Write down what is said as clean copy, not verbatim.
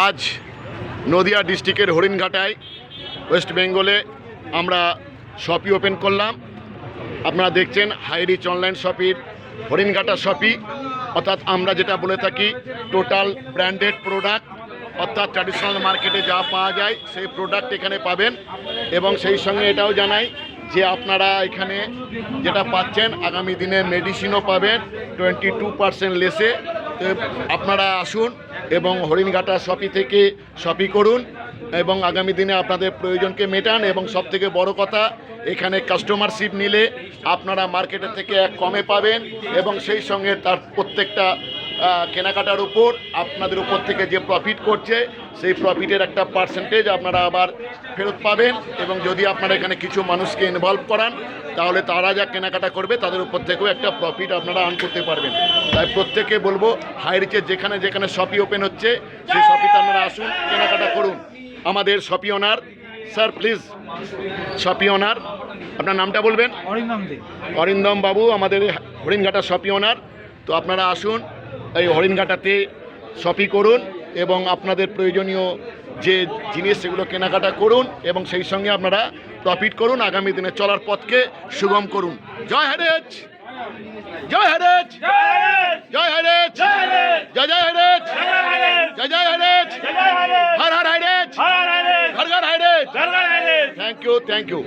আজ নদিয়া ডিস্ট্রিক্টের হরিণঘাটায় ওয়েস্ট বেঙ্গলে আমরা শপি ওপেন করলাম। আপনারা দেখছেন হাই রিচ অনলাইন শপির হরিণঘাটা শপি, অর্থাৎ আমরা যেটা বলে থাকি টোটাল ব্র্যান্ডেড প্রোডাক্ট, অর্থাৎ ট্র্যাডিশনাল মার্কেটে যা পাওয়া যায় সেই প্রোডাক্ট এখানে পাবেন। এবং সেই সঙ্গে এটাও জানাই যে আপনারা এখানে যেটা পাচ্ছেন আগামী দিনে মেডিসিনও পাবেন 22% লেসে। তো আপনারা আসুন এবং হরিণঘাটা শপি থেকে শপি করুন এবং আগামী দিনে আপনাদের প্রয়োজনকে মেটান। এবং সবথেকে বড় কথা, এখানে কাস্টমারশিপ নিলে আপনারা মার্কেটের থেকে এক কমে পাবেন এবং সেই সঙ্গে তার প্রত্যেকটা কেনাকাটার উপর আপনাদের উপর থেকে যে প্রফিট করছে সেই প্রফিটের একটা পার্সেন্টেজ আপনারা আবার ফেরত পাবেন। এবং যদি আপনারা এখানে কিছু মানুষকে ইনভলভ করান তাহলে তারা যা কেনাকাটা করবে তাদের উপর থেকেও একটা প্রফিট আপনারা আর্ন করতে পারবেন। তাই প্রত্যেকে বলবো হাই রিচের যেখানে যেখানে শপি ওপেন হচ্ছে সেই শপিতে আপনারা আসুন, কেনাকাটা করুন। আমাদের শপি ওনার স্যার, প্লিজ শপি ওনার আপনার নামটা বলবেন। অরিন্দম বাবু আমাদের হরিণঘাটা শপি ওনার। তো আপনারা আসুন এই হরিণঘাটাতে শপি করুন এবং আপনাদের প্রয়োজনীয় যে জিনিস সেগুলো কেনাকাটা করুন এবং সেই সঙ্গে আপনারা প্রফিট করুন, আগামী দিনে চলার পথকে সুগম করুন। জয় হরেজ, জয় হরেজ, জয় হরেজ, জয় জয় হরেজ, জয় জয় হরেজ, হর হর হরেজ, ঘর ঘর হরেজ। Thank you, thank you.